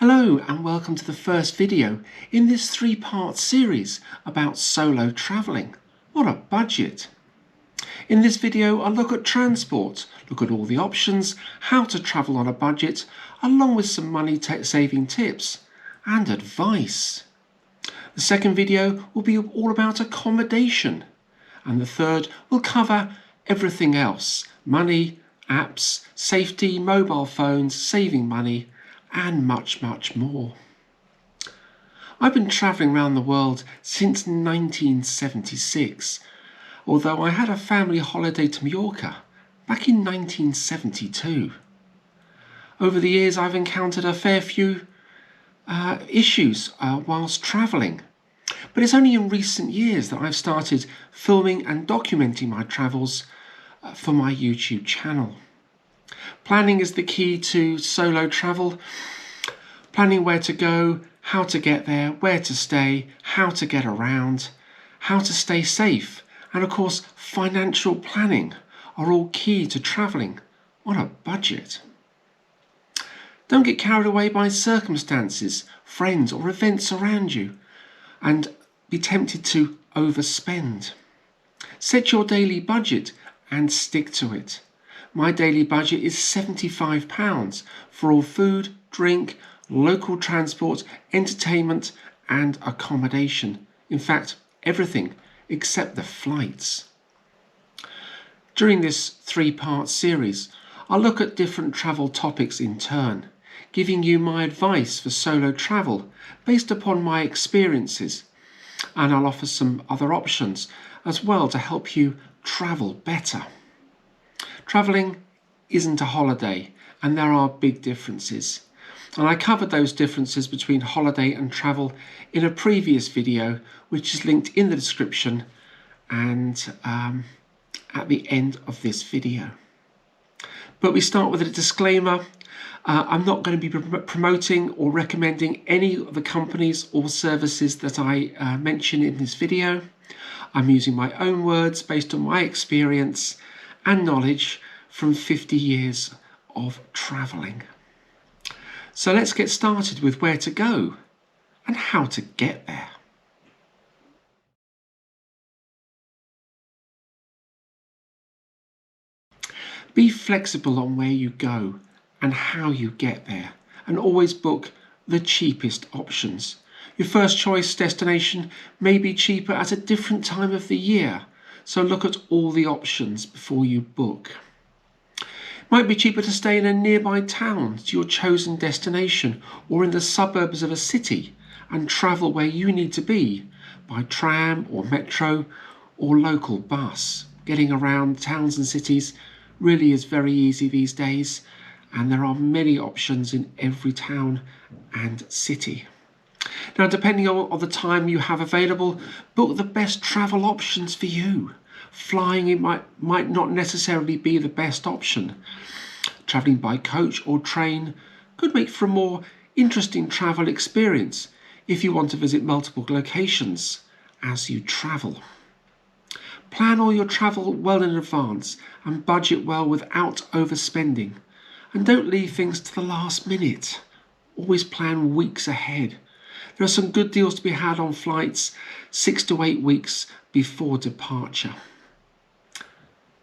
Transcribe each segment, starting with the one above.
Hello and welcome to the first video in this three-part series about solo travelling. What a budget! In this video I'll look at transport, look at all the options, how to travel on a budget, along with some money saving tips and advice. The second video will be all about accommodation, and the third will cover everything else: money, apps, safety, mobile phones, saving money, and much more. I've been travelling around the world since 1976, although I had a family holiday to Mallorca back in 1972. Over the years I've encountered a fair few issues whilst travelling, but it's only in recent years that I've started filming and documenting my travels for my YouTube channel. Planning is the key to solo travel. Planning where to go, how to get there, where to stay, how to get around, how to stay safe, and of course financial planning are all key to travelling on a budget. Don't get carried away by circumstances, friends or events around you and be tempted to overspend. Set your daily budget and stick to it. My daily budget is £75 for all food, drink, local transport, entertainment and accommodation. In fact, everything except the flights. During this three-part series, I'll look at different travel topics in turn, giving you my advice for solo travel based upon my experiences, and I'll offer some other options as well to help you travel better. Travelling isn't a holiday, and there are big differences. And I covered those differences between holiday and travel in a previous video, which is linked in the description and at the end of this video. But we start with a disclaimer. I'm not going to be promoting or recommending any of the companies or services that I mention in this video. I'm using my own words based on my experience and knowledge from 50 years of travelling. So let's get started with where to go and how to get there. Be flexible on where you go and how you get there, and always book the cheapest options. Your first choice destination may be cheaper at a different time of the year, so look at all the options before you book. It might be cheaper to stay in a nearby town to your chosen destination or in the suburbs of a city and travel where you need to be by tram or metro or local bus. Getting around towns and cities really is very easy these days, and there are many options in every town and city. Now, depending on the time you have available, book the best travel options for you. Flying it might not necessarily be the best option. Travelling by coach or train could make for a more interesting travel experience if you want to visit multiple locations as you travel. Plan all your travel well in advance and budget well without overspending. And don't leave things to the last minute. Always plan weeks ahead. There are some good deals to be had on flights 6 to 8 weeks before departure.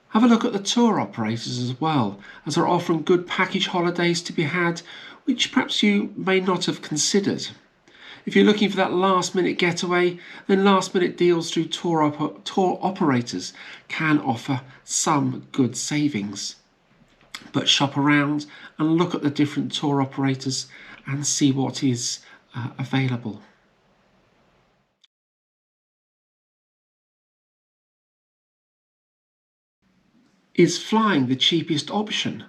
Have a look at the tour operators as well, as they're offering good package holidays to be had, which perhaps you may not have considered. If you're looking for that last minute getaway, then last minute deals through tour operators can offer some good savings. But shop around and look at the different tour operators and see what is available. Is flying the cheapest option,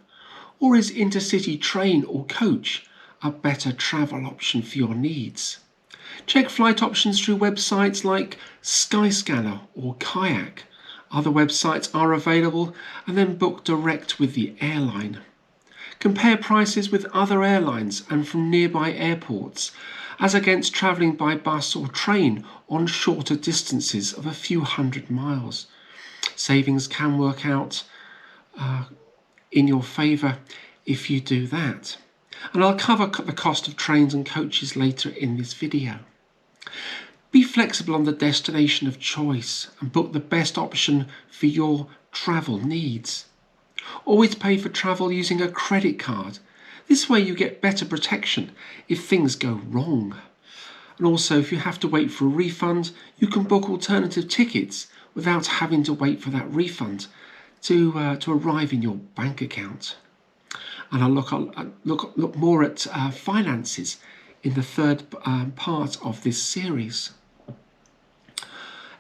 or is intercity train or coach a better travel option for your needs? Check flight options through websites like Skyscanner or Kayak. Other websites are available, and then book direct with the airline. Compare prices with other airlines and from nearby airports, as against travelling by bus or train on shorter distances of a few hundred miles. Savings can work out in your favour if you do that. And I'll cover the cost of trains and coaches later in this video. Be flexible on the destination of choice and book the best option for your travel needs. Always pay for travel using a credit card. This way you get better protection if things go wrong. And also, if you have to wait for a refund, you can book alternative tickets without having to wait for that refund to arrive in your bank account. And I'll look more at finances in the third part of this series.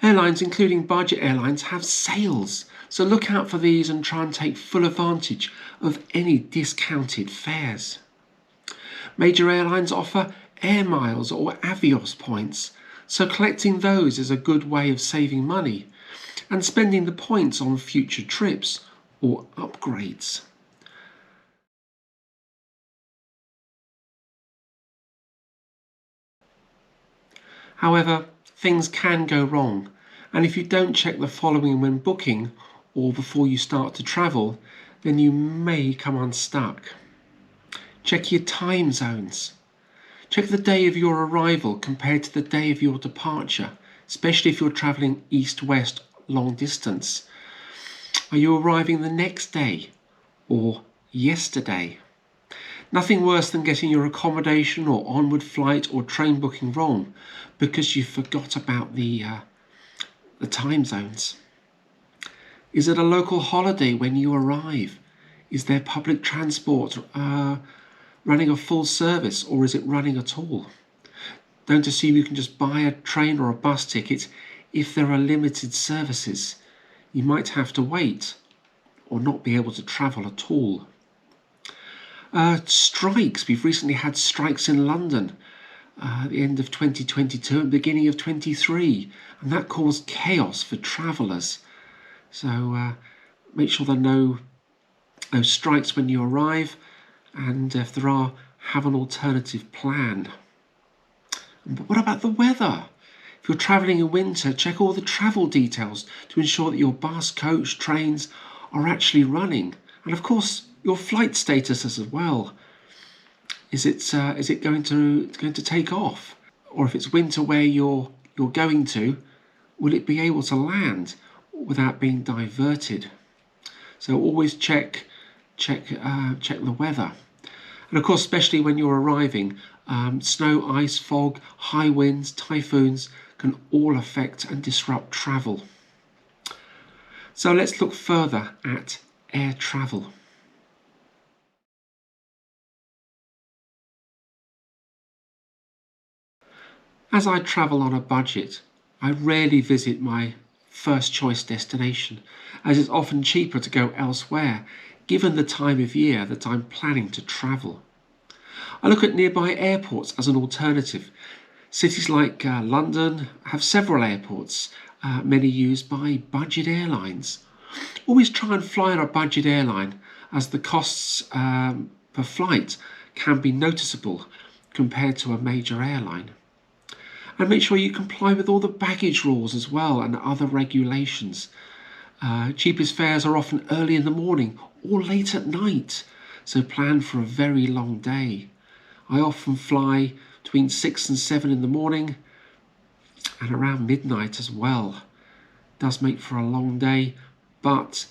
Airlines, including budget airlines, have sales, so look out for these and try and take full advantage of any discounted fares. Major airlines offer air miles or Avios points, so collecting those is a good way of saving money and spending the points on future trips or upgrades. However, things can go wrong, and if you don't check the following when booking or before you start to travel, then you may come unstuck. Check your time zones. Check the day of your arrival compared to the day of your departure, especially if you're travelling east-west long distance. Are you arriving the next day or yesterday? Nothing worse than getting your accommodation or onward flight or train booking wrong because you forgot about the time zones. Is it a local holiday when you arrive? Is there public transport running a full service, or is it running at all? Don't assume you can just buy a train or a bus ticket if there are limited services. You might have to wait or not be able to travel at all. Strikes. We've recently had strikes in London at the end of 2022 and beginning of 23, and that caused chaos for travellers. So make sure there are no strikes when you arrive, and if there are, have an alternative plan. But what about the weather? If you're travelling in winter, check all the travel details to ensure that your bus, coach, trains are actually running, and of course your flight status as well. Is it going to take off? Or if it's winter where you're going to, will it be able to land without being diverted? So always check the weather. And of course, especially when you're arriving, snow, ice, fog, high winds, typhoons can all affect and disrupt travel. So let's look further at air travel. As I travel on a budget, I rarely visit my first choice destination, as it's often cheaper to go elsewhere, given the time of year that I'm planning to travel. I look at nearby airports as an alternative. Cities like London have several airports, many used by budget airlines. Always try and fly on a budget airline, as the costs per flight can be noticeable compared to a major airline. And make sure you comply with all the baggage rules as well and other regulations. Cheapest fares are often early in the morning or late at night, so plan for a very long day. I often fly between 6 and 7 in the morning and around midnight as well. It does make for a long day, but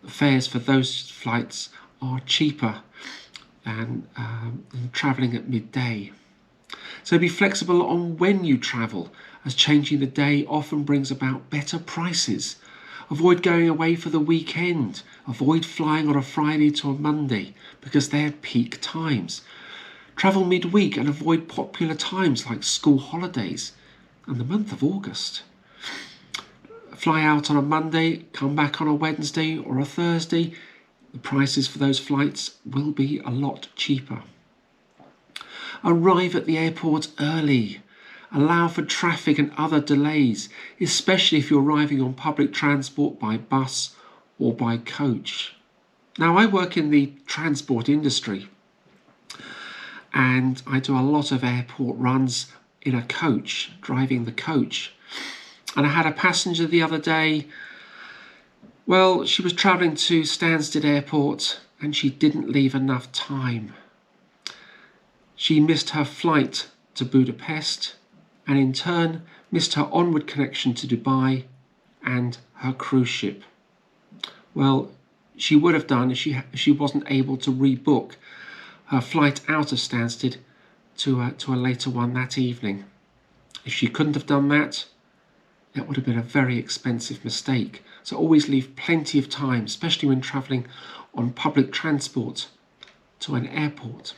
the fares for those flights are cheaper than travelling at midday. So be flexible on when you travel, as changing the day often brings about better prices. Avoid going away for the weekend. Avoid flying on a Friday to a Monday because they're peak times. Travel midweek and avoid popular times like school holidays and the month of August. Fly out on a Monday, come back on a Wednesday or a Thursday. The prices for those flights will be a lot cheaper. Arrive at the airport early. Allow for traffic and other delays, especially if you're arriving on public transport by bus or by coach. Now, I work in the transport industry and I do a lot of airport runs in a coach, driving the coach. And I had a passenger the other day. Well, she was travelling to Stansted Airport and she didn't leave enough time. She missed her flight to Budapest and in turn missed her onward connection to Dubai and her cruise ship. Well, she would have done if she wasn't able to rebook her flight out of Stansted to a later one that evening. If she couldn't have done that, that would have been a very expensive mistake. So always leave plenty of time, especially when travelling on public transport to an airport.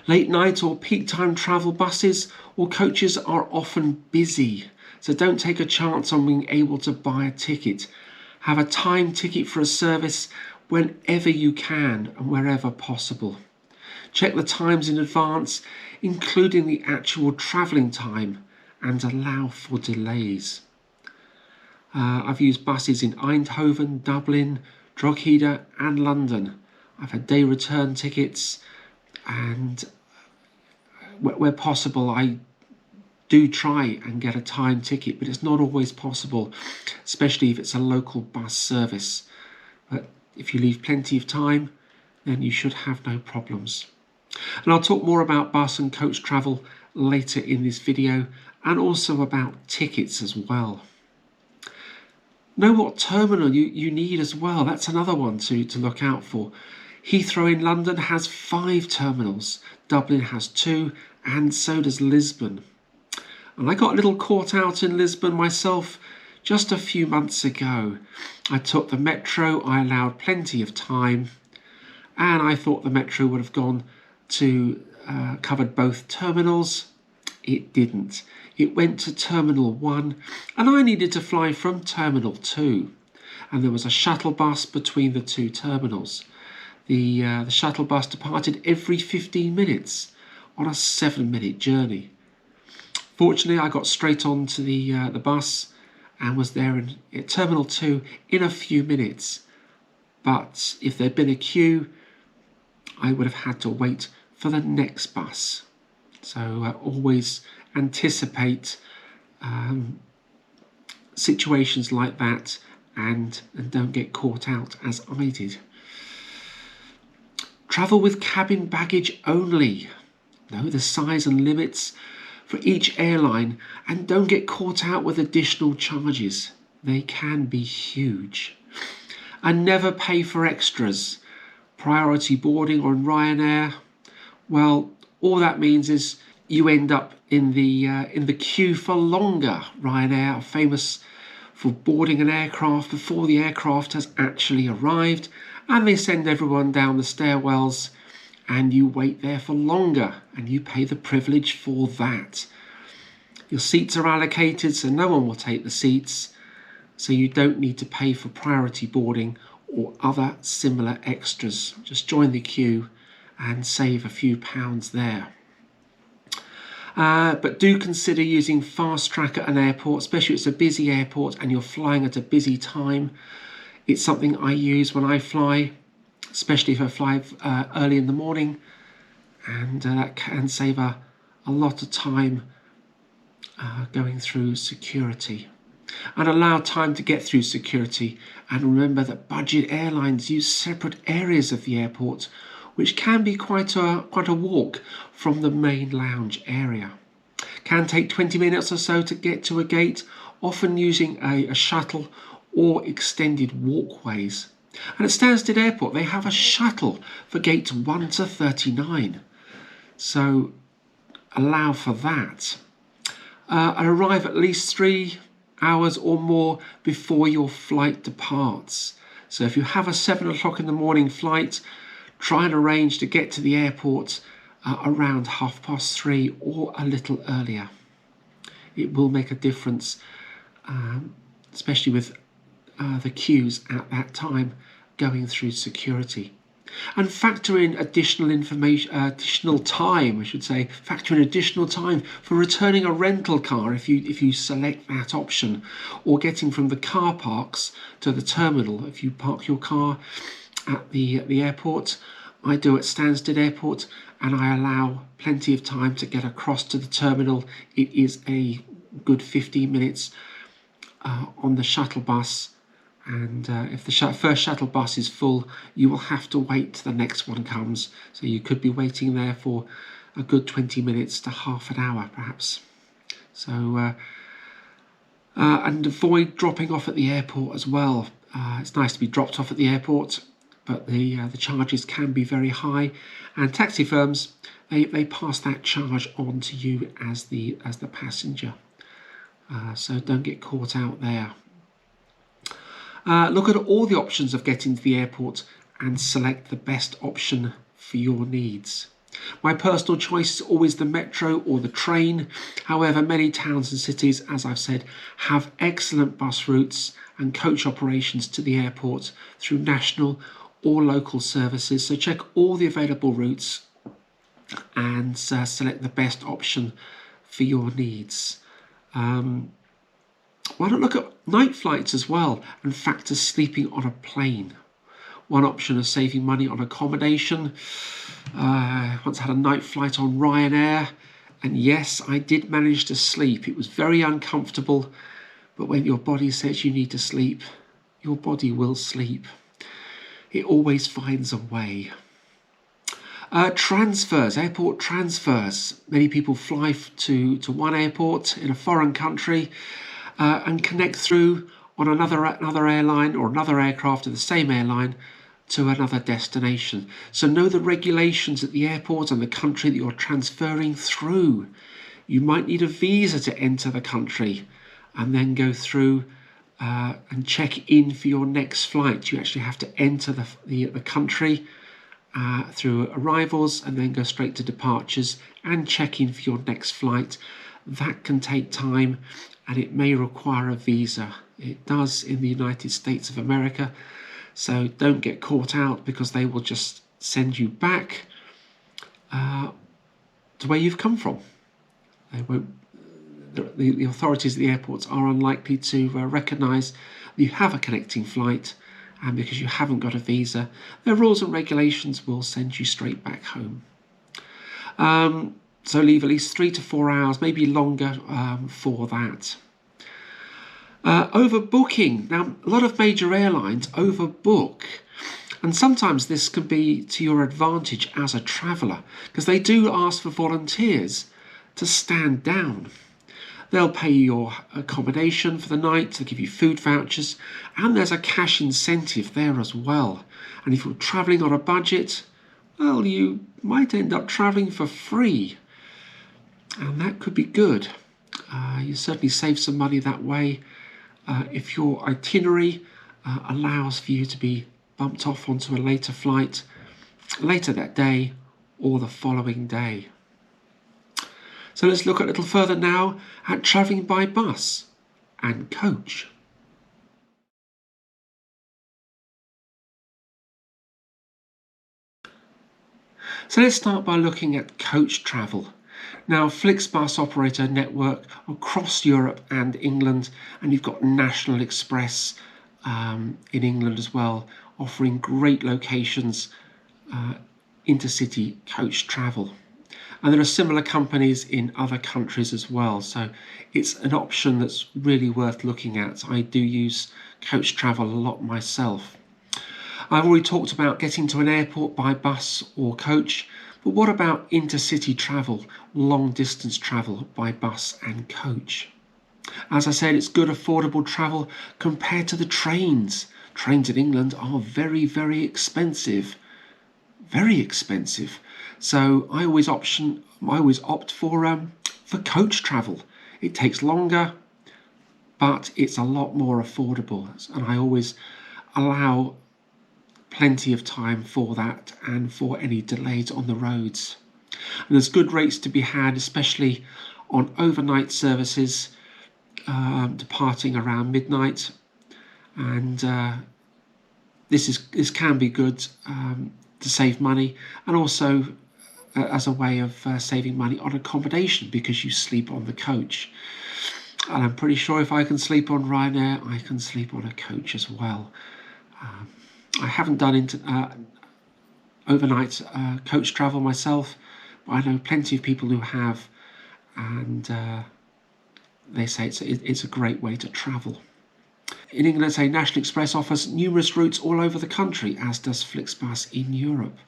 Late night or peak time travel buses or coaches are often busy, so don't take a chance on being able to buy a ticket. Have a time ticket for a service whenever you can and wherever possible. Check the times in advance, including the actual travelling time, and allow for delays. I've used buses in Eindhoven, Dublin, Drogheda and London. I've had day return tickets, and where possible I do try and get a time ticket, but it's not always possible, especially if it's a local bus service. But if you leave plenty of time, then you should have no problems. And I'll talk more about bus and coach travel later in this video, and also about tickets as well. Know what terminal you need as well. That's another one to look out for. Heathrow in London has 5 terminals. Dublin has 2, and so does Lisbon. And I got a little caught out in Lisbon myself just a few months ago. I took the metro, I allowed plenty of time, and I thought the metro would have gone to covered both terminals. It didn't. It went to Terminal 1 and I needed to fly from Terminal 2. And there was a shuttle bus between the 2 terminals. The shuttle bus departed every 15 minutes on a 7-minute journey. Fortunately, I got straight onto the bus and was there at Terminal 2 in a few minutes. But if there'd been a queue, I would have had to wait for the next bus. So always anticipate situations like that and don't get caught out as I did. Travel with cabin baggage only. Know the size and limits for each airline and don't get caught out with additional charges. They can be huge. And never pay for extras. Priority boarding on Ryanair, well, all that means is you end up in the queue for longer. Ryanair are famous for boarding an aircraft before the aircraft has actually arrived, and they send everyone down the stairwells and you wait there for longer and you pay the privilege for that. Your seats are allocated, so no one will take the seats, so you don't need to pay for priority boarding or other similar extras. Just join the queue and save a few pounds there. But do consider using fast track at an airport, especially if it's a busy airport and you're flying at a busy time. It's something I use when I fly, especially if I fly early in the morning, and that can save a lot of time going through security. And allow time to get through security, and remember that budget airlines use separate areas of the airport, which can be quite a walk from the main lounge area. Can take 20 minutes or so to get to a gate, often using a shuttle or extended walkways. And at Stansted Airport they have a shuttle for gates 1 to 39, so allow for that. And arrive at least 3 hours or more before your flight departs. So if you have a 7 o'clock in the morning flight, try and arrange to get to the airport around 3:30 or a little earlier. It will make a difference, especially with the queues at that time going through security. And factor in additional time for returning a rental car if you select that option, or getting from the car parks to the terminal. If you park your car at the airport, I do at Stansted Airport, and I allow plenty of time to get across to the terminal. It is a good 15 minutes on the shuttle bus, And if the first shuttle bus is full, you will have to wait till the next one comes. So you could be waiting there for a good 20 minutes to half an hour, perhaps. So, and avoid dropping off at the airport as well. It's nice to be dropped off at the airport, but the charges can be very high, and taxi firms they pass that charge on to you as the passenger. So don't get caught out there. Look at all the options of getting to the airport and select the best option for your needs. My personal choice is always the metro or the train. However, many towns and cities, as I've said, have excellent bus routes and coach operations to the airport through national or local services. So check all the available routes and select the best option for your needs. Why not look at night flights as well and factor sleeping on a plane? One option is saving money on accommodation. Once had a night flight on Ryanair, and yes, I did manage to sleep. It was very uncomfortable, but when your body says you need to sleep, your body will sleep. It always finds a way. Transfers, airport transfers. Many people fly to one airport in a foreign country and connect through on another airline or another aircraft of the same airline to another destination. So know the regulations at the airport and the country that you're transferring through. You might need a visa to enter the country and then go through and check in for your next flight. You actually have to enter the country through arrivals and then go straight to departures and check in for your next flight. That can take time and it may require a visa. It does in the United States of America. So don't get caught out because they will just send you back to where you've come from. They won't. The authorities at the airports are unlikely to recognise that you have a connecting flight, and because you haven't got a visa, their rules and regulations will send you straight back home. So leave at least 3 to 4 hours, maybe longer, for that. Overbooking. Now, a lot of major airlines overbook, and sometimes this can be to your advantage as a traveller because they do ask for volunteers to stand down. They'll pay your accommodation for the night, they'll give you food vouchers, and there's a cash incentive there as well. And if you're travelling on a budget, well, you might end up travelling for free, and that could be good. You certainly save some money that way. If your itinerary allows for you to be bumped off onto a later flight, later that day or the following day. So let's look a little further now at travelling by bus and coach. So let's start by looking at coach travel. Now, Flixbus operate a network across Europe and England, and you've got National Express in England as well, offering great locations, intercity coach travel. And there are similar companies in other countries as well, so it's an option that's really worth looking at. I do use coach travel a lot myself. I've already talked about getting to an airport by bus or coach, but what about intercity travel, long distance travel by bus and coach? As I said, it's good affordable travel compared to the trains. Trains in England are very, very expensive. Very expensive. So I always opt for coach travel. It takes longer, but it's a lot more affordable, and I always allow plenty of time for that and for any delays on the roads. And there's good rates to be had, especially on overnight services departing around midnight, and this can be good to save money, and also as a way of saving money on accommodation because you sleep on the coach. And I'm pretty sure if I can sleep on Ryanair, I can sleep on a coach as well. I haven't done overnight coach travel myself, but I know plenty of people who have, and they say it's a great way to travel. In England, say National Express offers numerous routes all over the country, as does Flixbus in Europe.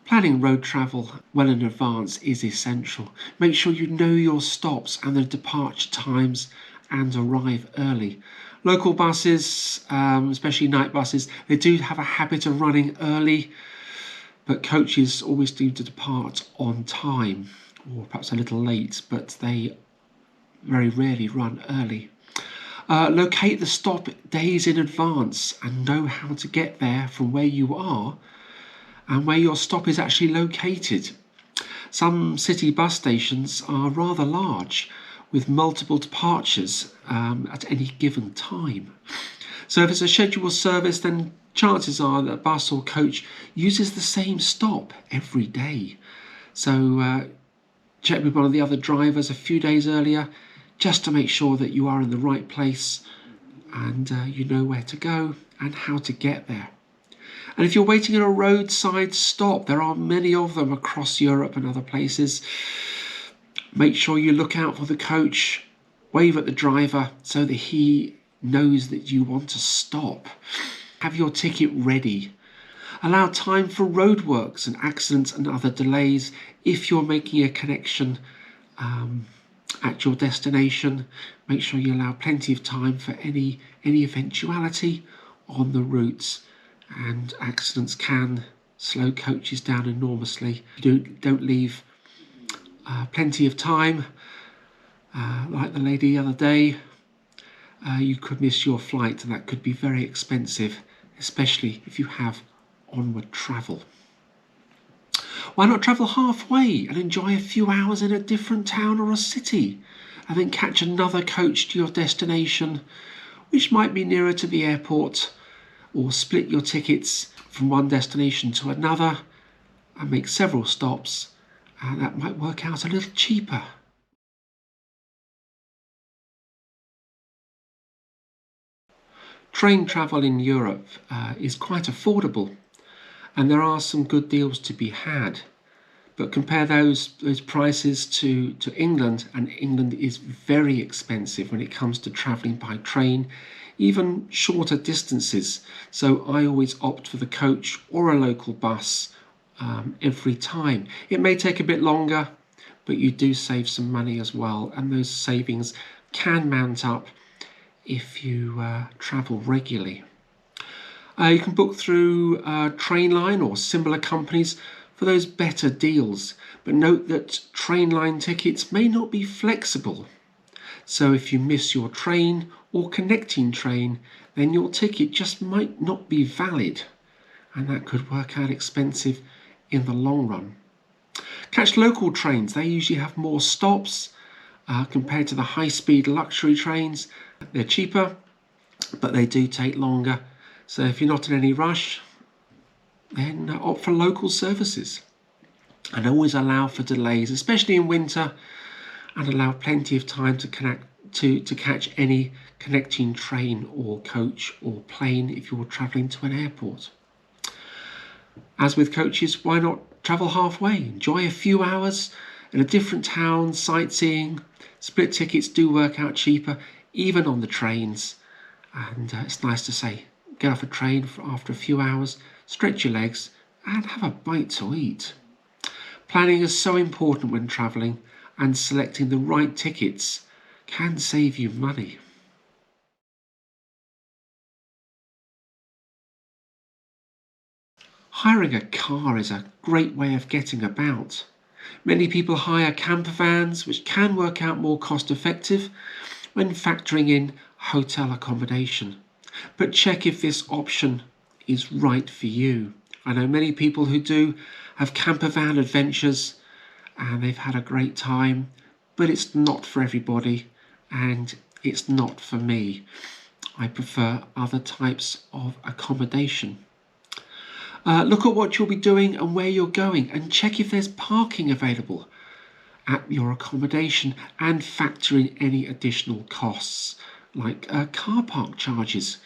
Planning road travel well in advance is essential. Make sure you know your stops and the departure times and arrive early. Local buses, especially night buses, they do have a habit of running early, but coaches always do to depart on time, or perhaps a little late, but they very rarely run early. Locate the stop days in advance and know how to get there from where you are and where your stop is actually located. Some city bus stations are rather large, with multiple departures at any given time. So if it's a scheduled service, then chances are that a bus or coach uses the same stop every day. So check with one of the other drivers a few days earlier, just to make sure that you are in the right place and you know where to go and how to get there. And if you're waiting at a roadside stop, there are many of them across Europe and other places, make sure you look out for the coach, wave at the driver so that he knows that you want to stop. Have your ticket ready. Allow time for roadworks and accidents and other delays if you're making a connection at your destination. Make sure you allow plenty of time for any eventuality on the routes, and accidents can slow coaches down enormously. Don't leave plenty of time. Like the lady the other day, you could miss your flight, and that could be very expensive, especially if you have onward travel. Why not travel halfway and enjoy a few hours in a different town or a city, and then catch another coach to your destination, which might be nearer to the airport, or split your tickets from one destination to another and make several stops, and that might work out a little cheaper. Train travel in Europe is quite affordable, and there are some good deals to be had. But compare those prices to England, and England is very expensive when it comes to travelling by train, even shorter distances. So I always opt for the coach or a local bus every time. It may take a bit longer, but you do save some money as well, and those savings can mount up if you travel regularly. You can book through Trainline or similar companies for those better deals, but note that Trainline tickets may not be flexible. So if you miss your train or connecting train, then your ticket just might not be valid, and that could work out expensive in the long run. Catch local trains. They usually have more stops compared to the high-speed luxury trains. They're cheaper, but they do take longer. So if you're not in any rush, then opt for local services. And always allow for delays, especially in winter, and allow plenty of time to catch any connecting train or coach or plane if you're travelling to an airport. As with coaches, why not travel halfway? Enjoy a few hours in a different town, sightseeing. Split tickets do work out cheaper, even on the trains. And it's nice to say, get off a train after a few hours, stretch your legs, and have a bite to eat. Planning is so important when travelling, and selecting the right tickets can save you money. Hiring a car is a great way of getting about. Many people hire camper vans, which can work out more cost effective when factoring in hotel accommodation. But check if this option is right for you. I know many people who do have camper van adventures and they've had a great time, but it's not for everybody, and it's not for me. I prefer other types of accommodation. Look at what you'll be doing and where you're going, and check if there's parking available at your accommodation, and factor in any additional costs like car park charges.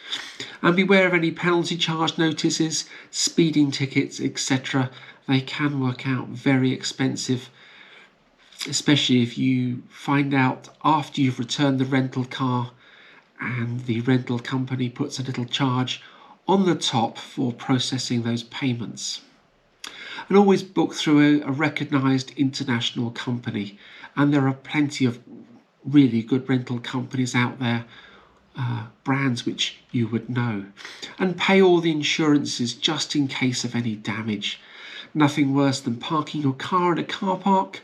And beware of any penalty charge notices, speeding tickets, etc. They can work out very expensive, especially if you find out after you've returned the rental car and the rental company puts a little charge on the top for processing those payments. And always book through a recognised international company, and there are plenty of really good rental companies out there, brands which you would know, and pay all the insurances just in case of any damage. Nothing worse than parking your car in a car park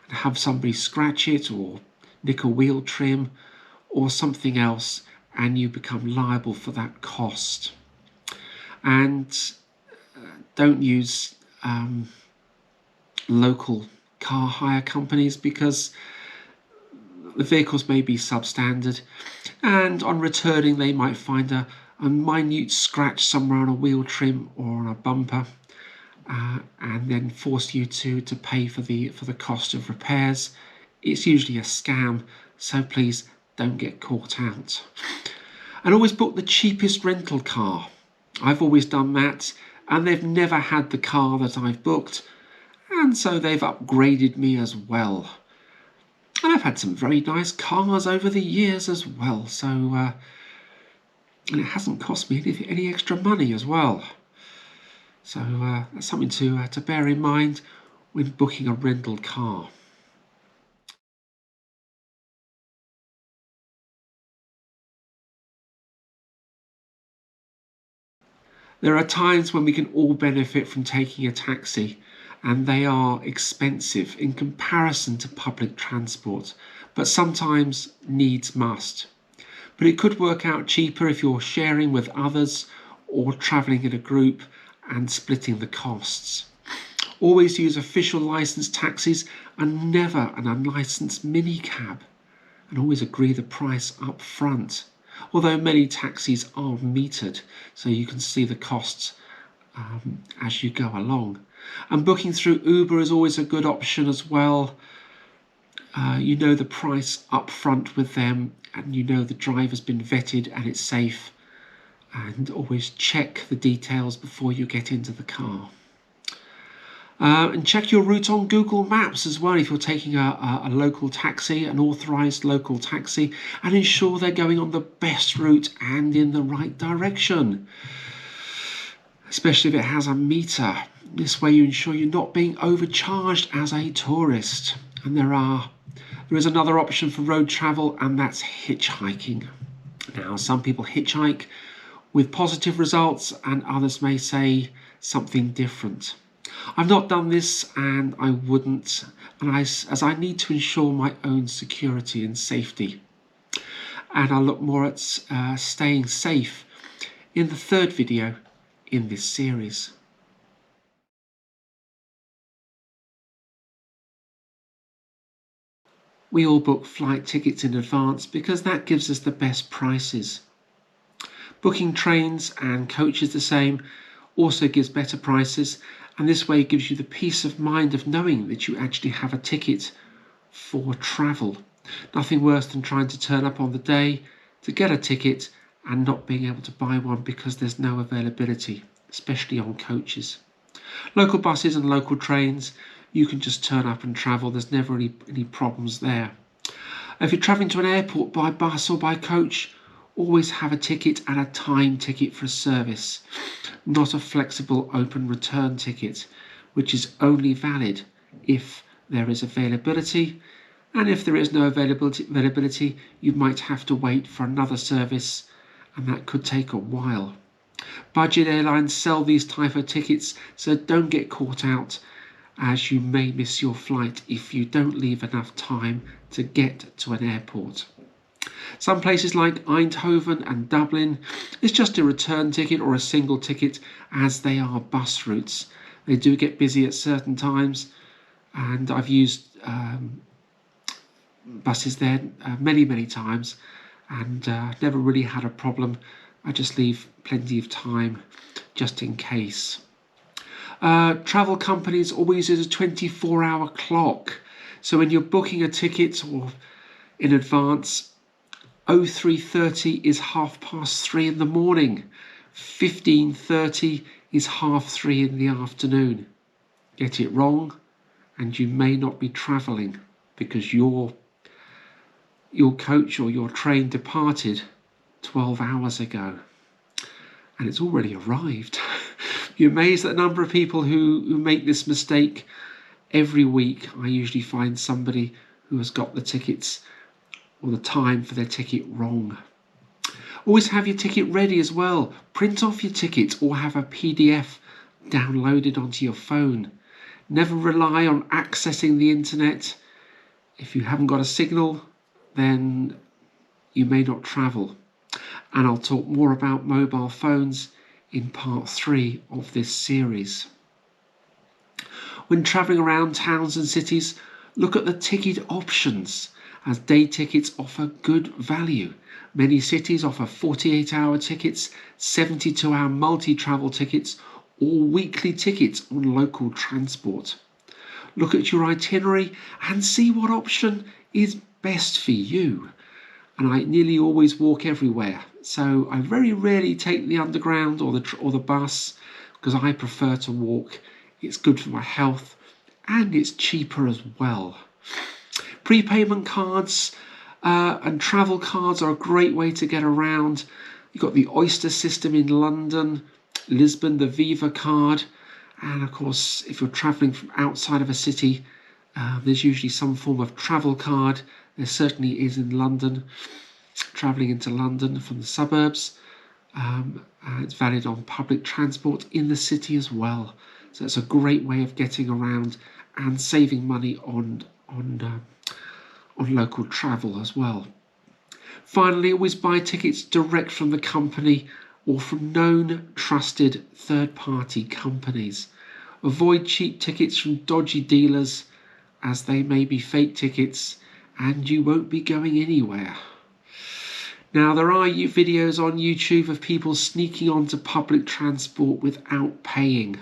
and have somebody scratch it or nick a wheel trim or something else, and you become liable for that cost. And don't use local car hire companies, because the vehicles may be substandard, and on returning they might find a minute scratch somewhere on a wheel trim or on a bumper, and then force you to pay for the cost of repairs. It's usually a scam, so please don't get caught out. And always book the cheapest rental car. I've always done that, and they've never had the car that I've booked, and so they've upgraded me as well. And I've had some very nice cars over the years as well, so and it hasn't cost me any extra money as well. So that's something to bear in mind when booking a rental car. There are times when we can all benefit from taking a taxi, and they are expensive in comparison to public transport, but sometimes needs must. But it could work out cheaper if you're sharing with others or travelling in a group and splitting the costs. Always use official licensed taxis and never an unlicensed minicab, and always agree the price up front. Although many taxis are metered, so you can see the costs as you go along. And booking through Uber is always a good option as well. You know the price up front with them, and you know the driver's been vetted and it's safe. And always check the details before you get into the car. And check your route on Google Maps as well if you're taking a local taxi, an authorised local taxi, and ensure they're going on the best route and in the right direction, especially if it has a meter. This way you ensure you're not being overcharged as a tourist. And there is another option for road travel, and that's hitchhiking. Now, some people hitchhike with positive results, and others may say something different. I've not done this, and I wouldn't, and as I need to ensure my own security and safety. And I'll look more at staying safe in the third video in this series. We all book flight tickets in advance because that gives us the best prices. Booking trains and coaches the same also gives better prices, and this way gives you the peace of mind of knowing that you actually have a ticket for travel. Nothing worse than trying to turn up on the day to get a ticket and not being able to buy one because there's no availability, especially on coaches. Local buses and local trains, you can just turn up and travel. There's never any problems there. If you're travelling to an airport by bus or by coach, always have a ticket and a time ticket for a service, not a flexible open return ticket, which is only valid if there is availability, and if there is no availability, you might have to wait for another service, and that could take a while. Budget airlines sell these type of tickets, so don't get caught out, as you may miss your flight if you don't leave enough time to get to an airport. Some places like Eindhoven and Dublin, it's just a return ticket or a single ticket, as they are bus routes. They do get busy at certain times, and I've used buses there many times, and never really had a problem. I just leave plenty of time just in case. Travel companies always use a 24-hour clock, so when you're booking a ticket or in advance, 03:30 is 3:30 in the morning. 15:30 is 3:30 in the afternoon. Get it wrong, and you may not be travelling because your coach or your train departed 12 hours ago, and it's already arrived. You're amazed at the number of people who make this mistake. Every week I usually find somebody who has got the tickets or the time for their ticket wrong. Always have your ticket ready as well. Print off your ticket or have a PDF downloaded onto your phone. Never rely on accessing the internet. If you haven't got a signal, then you may not travel. And I'll talk more about mobile phones in part 3 of this series. When travelling around towns and cities, look at the ticket options, as day tickets offer good value. Many cities offer 48-hour tickets, 72-hour multi-travel tickets, or weekly tickets on local transport. Look at your itinerary and see what option is best for you. And I nearly always walk everywhere, so I very rarely take the underground or the bus, because I prefer to walk. It's good for my health and it's cheaper as well. Prepayment cards and travel cards are a great way to get around. You've got the Oyster system in London, Lisbon, the Viva card, and of course if you're travelling from outside of a city, there's usually some form of travel card. There certainly is in London, travelling into London from the suburbs. It's valid on public transport in the city as well. So it's a great way of getting around and saving money on local travel as well. Finally, always buy tickets direct from the company or from known, trusted third-party companies. Avoid cheap tickets from dodgy dealers, as they may be fake tickets and you won't be going anywhere. Now, there are videos on YouTube of people sneaking onto public transport without paying.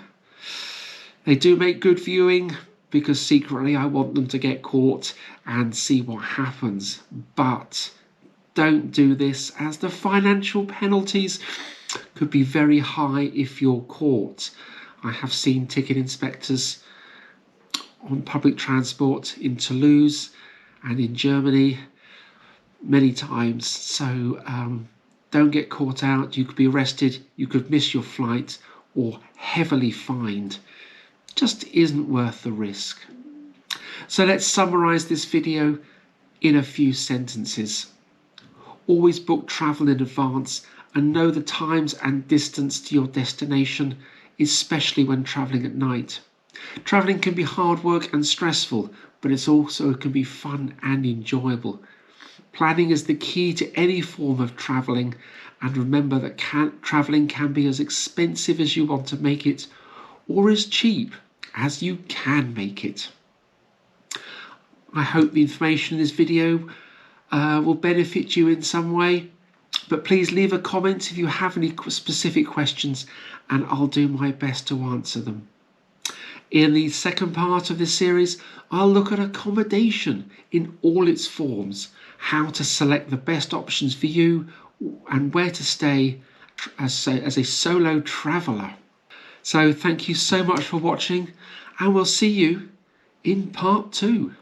They do make good viewing, because secretly I want them to get caught and see what happens. But don't do this, as the financial penalties could be very high if you're caught. I have seen ticket inspectors on public transport in Toulouse and in Germany many times. So don't get caught out. You could be arrested, you could miss your flight, or heavily fined. Just isn't worth the risk. So let's summarize this video in a few sentences. Always book travel in advance and know the times and distance to your destination, especially when traveling at night. Traveling can be hard work and stressful, but it can be fun and enjoyable. Planning is the key to any form of traveling, and remember that traveling can be as expensive as you want to make it, or as cheap as you can make it. I hope the information in this video will benefit you in some way, but please leave a comment if you have any specific questions and I'll do my best to answer them. In the second part of this series, I'll look at accommodation in all its forms, how to select the best options for you and where to stay as a solo traveller. So thank you so much for watching, and we'll see you in part 2.